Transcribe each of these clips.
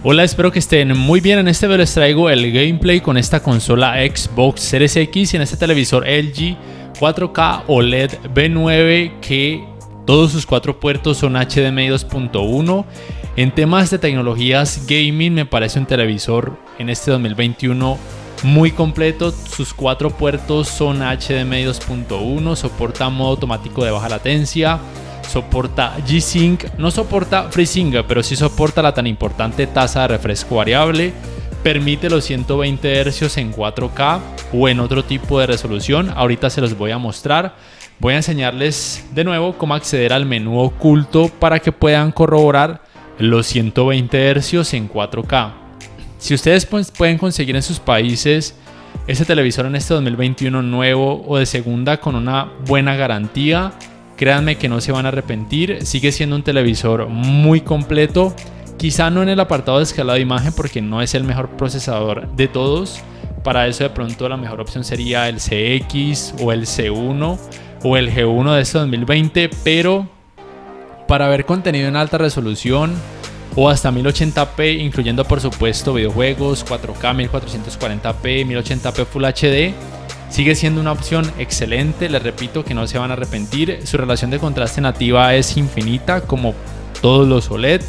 Hola, espero que estén muy bien. En este video les traigo el gameplay con esta consola Xbox Series X y en este televisor LG 4K OLED B9 que todos sus 4 puertos son HDMI 2.1. En temas de tecnologías gaming me parece un televisor en este 2021 muy completo. Sus 4 puertos son HDMI 2.1, soporta modo automático de baja latencia, soporta G-Sync, no soporta FreeSync, pero sí soporta la tan importante tasa de refresco variable, permite los 120 Hz en 4K o en otro tipo de resolución. Ahorita se los voy a mostrar. Voy a enseñarles de nuevo cómo acceder al menú oculto para que puedan corroborar los 120 Hz en 4K. Si ustedes pueden conseguir en sus países este televisor en este 2021 nuevo o de segunda con una buena garantía, créanme que no se van a arrepentir. Sigue siendo un televisor muy completo, quizá no en el apartado de escalado de imagen porque no es el mejor procesador de todos. Para eso de pronto la mejor opción sería el CX o el C1 o el G1 de este 2020, pero para ver contenido en alta resolución o hasta 1080p, incluyendo por supuesto videojuegos, 4K, 1440p, 1080p Full HD, sigue siendo una opción excelente. Les repito que no se van a arrepentir. Su relación de contraste nativa es infinita como todos los OLED.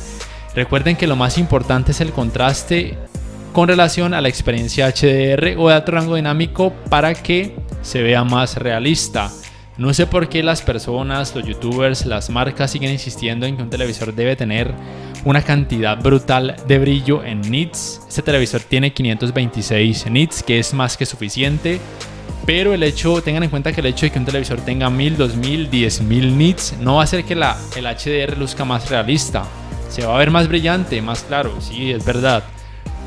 Recuerden que lo más importante es el contraste con relación a la experiencia HDR o de alto rango dinámico para que se vea más realista. No sé por qué las personas, los youtubers, las marcas siguen insistiendo en que un televisor debe tener una cantidad brutal de brillo en nits. Este televisor tiene 526 nits, que es más que suficiente. Pero tengan en cuenta que el hecho de que un televisor tenga 1000, 2000, 10000 nits no va a hacer que el HDR luzca más realista. Se va a ver más brillante, más claro, sí, es verdad.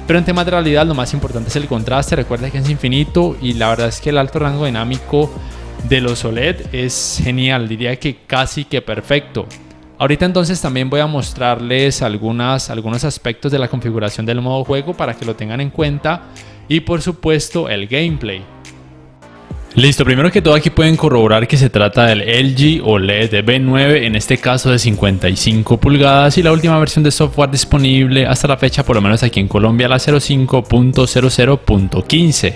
Pero en temas de realidad lo más importante es el contraste. Recuerda que es infinito y la verdad es que el alto rango dinámico de los OLED es genial, diría que casi que perfecto. Ahorita entonces también voy a mostrarles algunos aspectos de la configuración del modo juego para que lo tengan en cuenta y por supuesto el gameplay. Listo, primero que todo aquí pueden corroborar que se trata del LG OLED B9, en este caso de 55 pulgadas y la última versión de software disponible hasta la fecha, por lo menos aquí en Colombia, la 05.00.15.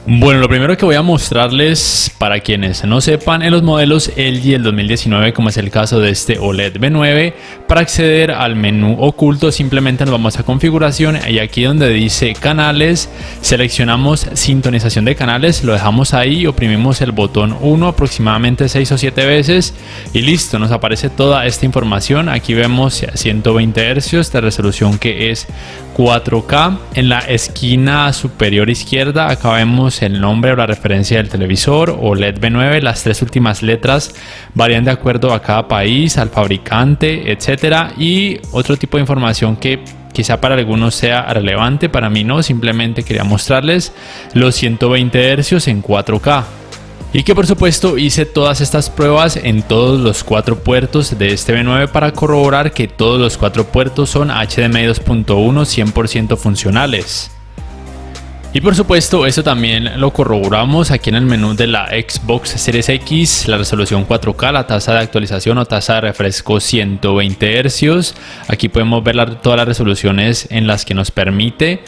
Bueno, lo primero que voy a mostrarles, para quienes no sepan, en los modelos LG del 2019, como es el caso de este OLED B9, para acceder al menú oculto simplemente nos vamos a configuración y aquí donde dice canales, seleccionamos sintonización de canales, lo dejamos ahí, oprimimos el botón 1 aproximadamente 6 o 7 veces y listo, nos aparece toda esta información. Aquí vemos 120 Hz de resolución que es 4K. En la esquina superior izquierda acá vemos el nombre o la referencia del televisor OLED B9. Las 3 últimas letras varían de acuerdo a cada país, al fabricante, etcétera, y otro tipo de información que quizá para algunos sea relevante, para mí no. Simplemente quería mostrarles los 120 Hz en 4K. Y que por supuesto hice todas estas pruebas en todos los 4 puertos de este B9 para corroborar que todos los 4 puertos son HDMI 2.1 100% funcionales. Y por supuesto esto también lo corroboramos aquí en el menú de la Xbox Series X, la resolución 4K, la tasa de actualización o tasa de refresco 120 Hz. Aquí podemos ver todas las resoluciones en las que nos permite.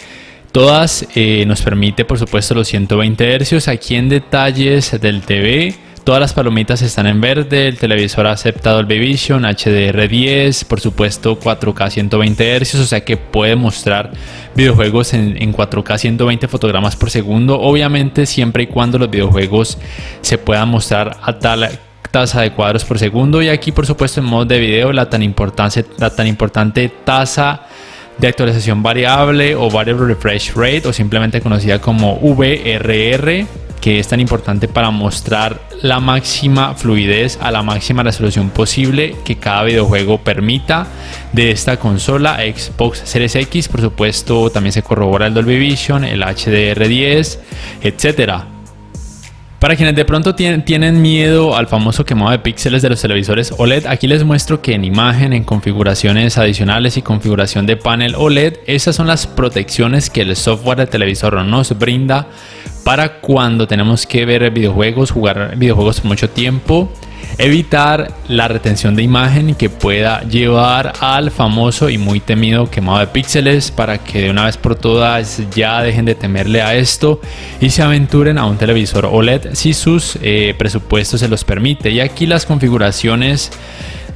Todas nos permite por supuesto los 120 Hz. Aquí en detalles del TV, todas las palomitas están en verde. El televisor acepta Dolby Vision, HDR10, por supuesto 4K 120 Hz, o sea que puede mostrar videojuegos en 4K 120 fotogramas por segundo. Obviamente siempre y cuando los videojuegos se puedan mostrar a tal tasa de cuadros por segundo. Y aquí por supuesto en modo de video la tan importante tasa de actualización variable o Variable Refresh Rate, o simplemente conocida como VRR, que es tan importante para mostrar la máxima fluidez a la máxima resolución posible que cada videojuego permita de esta consola Xbox Series X. Por supuesto también se corrobora el Dolby Vision, el HDR10, etcétera. Para quienes de pronto tienen miedo al famoso quemado de píxeles de los televisores OLED, aquí les muestro que en imagen, en configuraciones adicionales y configuración de panel OLED, esas son las protecciones que el software del televisor nos brinda para cuando tenemos que ver videojuegos, jugar videojuegos por mucho tiempo evitar la retención de imagen que pueda llevar al famoso y muy temido quemado de píxeles, para que de una vez por todas ya dejen de temerle a esto y se aventuren a un televisor OLED si sus presupuestos se los permite. Y aquí las configuraciones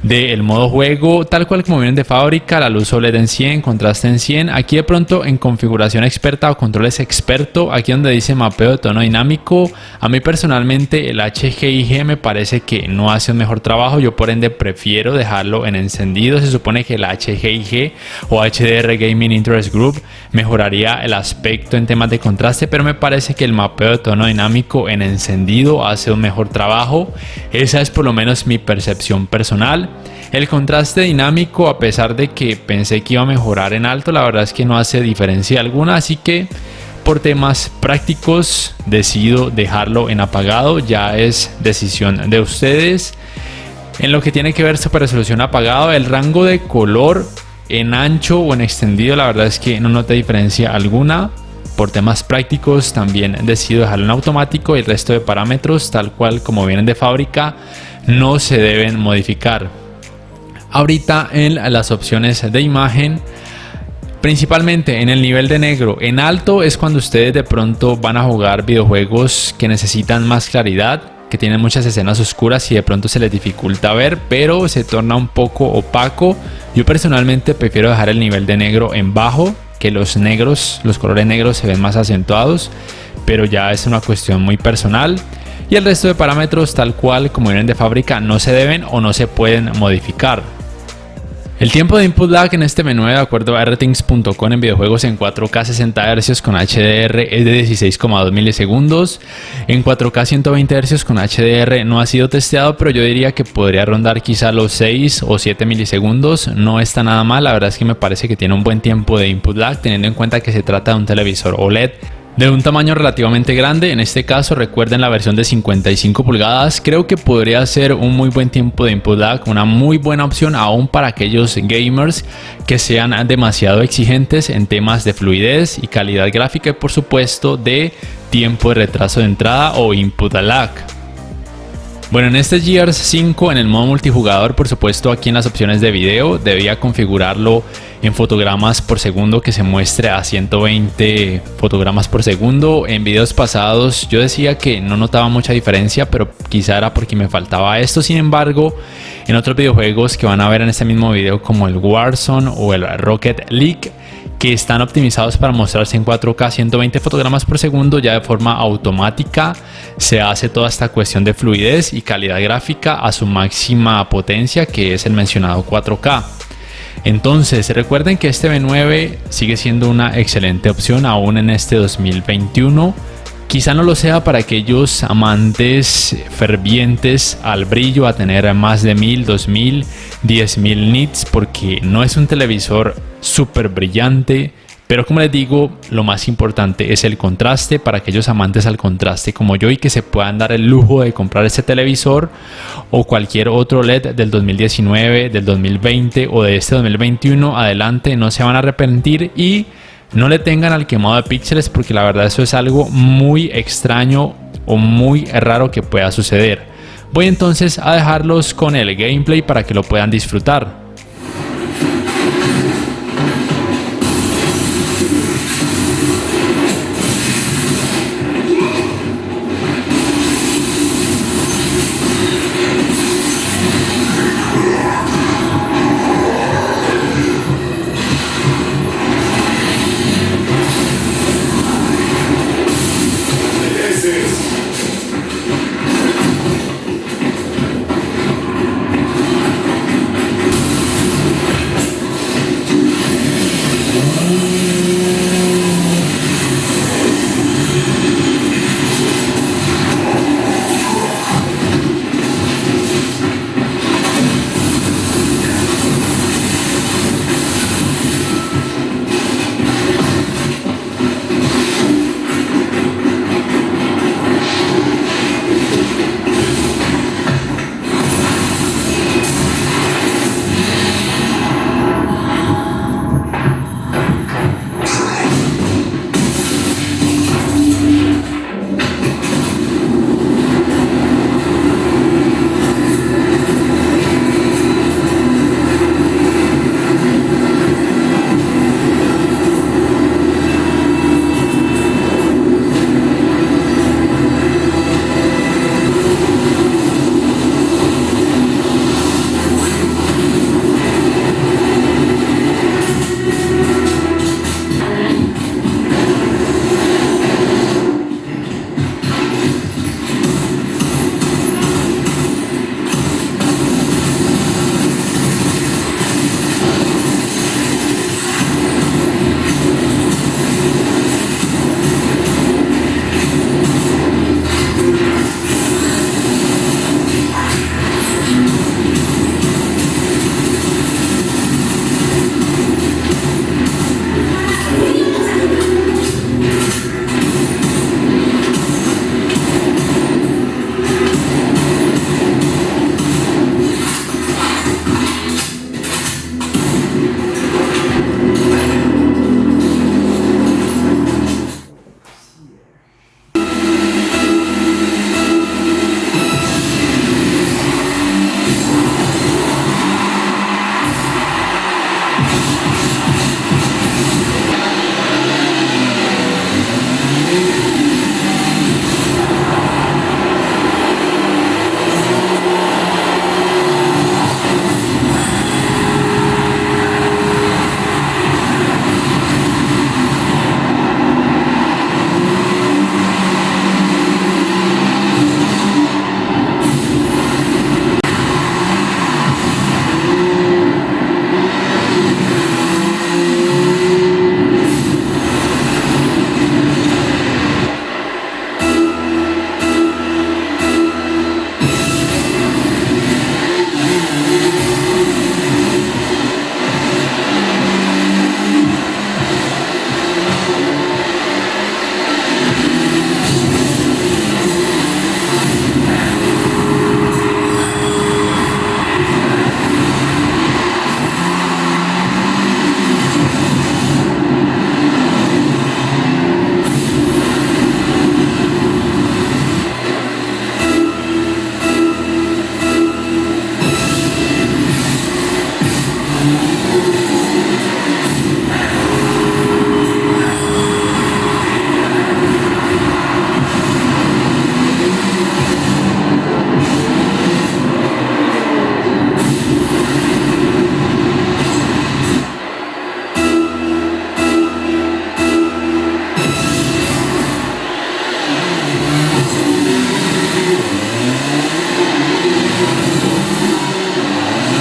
del modo juego, tal cual como vienen de fábrica: la luz OLED en 100, contraste en 100. Aquí de pronto en configuración experta o controles experto, aquí donde dice mapeo de tono dinámico, a mí personalmente el HGIG me parece que no hace un mejor trabajo. Yo por ende prefiero dejarlo en encendido. Se supone que el HGIG o HDR Gaming Interest Group mejoraría el aspecto en temas de contraste, pero me parece que el mapeo de tono dinámico en encendido hace un mejor trabajo. Esa es por lo menos mi percepción personal. El contraste dinámico, a pesar de que pensé que iba a mejorar en alto, la verdad es que no hace diferencia alguna, así que por temas prácticos decido dejarlo en apagado. Ya es decisión de ustedes. En lo que tiene que ver super resolución apagado, el rango de color en ancho o en extendido, la verdad es que no nota diferencia alguna. Por temas prácticos también decido dejarlo en automático, y el resto de parámetros, tal cual como vienen de fábrica, no se deben modificar. Ahorita en las opciones de imagen, principalmente en el nivel de negro en alto, es cuando ustedes de pronto van a jugar videojuegos que necesitan más claridad, que tienen muchas escenas oscuras y de pronto se les dificulta ver, pero se torna un poco opaco. Yo personalmente prefiero dejar el nivel de negro en bajo, que los colores negros se ven más acentuados, pero ya es una cuestión muy personal. Y el resto de parámetros, tal cual como vienen de fábrica, no se deben o no se pueden modificar. El tiempo de input lag en este menú, de acuerdo a rtings.com, en videojuegos en 4K 60 Hz con HDR es de 16,2 milisegundos. En 4K 120 Hz con HDR no ha sido testeado, pero yo diría que podría rondar quizá los 6 o 7 milisegundos. No está nada mal, la verdad es que me parece que tiene un buen tiempo de input lag, teniendo en cuenta que se trata de un televisor OLED de un tamaño relativamente grande. En este caso, recuerden la versión de 55 pulgadas. Creo que podría ser un muy buen tiempo de input lag, una muy buena opción aún para aquellos gamers que sean demasiado exigentes en temas de fluidez y calidad gráfica, y por supuesto de tiempo de retraso de entrada o input lag. Bueno, en este Gears 5, en el modo multijugador, por supuesto aquí en las opciones de video, debía configurarlo en fotogramas por segundo, que se muestre a 120 fotogramas por segundo. En videos pasados yo decía que no notaba mucha diferencia, pero quizá era porque me faltaba esto. Sin embargo, en otros videojuegos que van a ver en este mismo video, como el Warzone o el Rocket League, que están optimizados para mostrarse en 4K 120 fotogramas por segundo, ya de forma automática se hace toda esta cuestión de fluidez y calidad gráfica a su máxima potencia, que es el mencionado 4K. Entonces recuerden que este V9 sigue siendo una excelente opción aún en este 2021. Quizá no lo sea para aquellos amantes fervientes al brillo, a tener más de 1000, 2000, 10.000 nits, porque no es un televisor súper brillante. Pero como les digo, lo más importante es el contraste para aquellos amantes al contraste como yo, y que se puedan dar el lujo de comprar este televisor o cualquier otro LED del 2019, del 2020 o de este 2021 adelante. No se van a arrepentir y no le tengan al quemado de píxeles, porque la verdad eso es algo muy extraño o muy raro que pueda suceder. Voy entonces a dejarlos con el gameplay para que lo puedan disfrutar.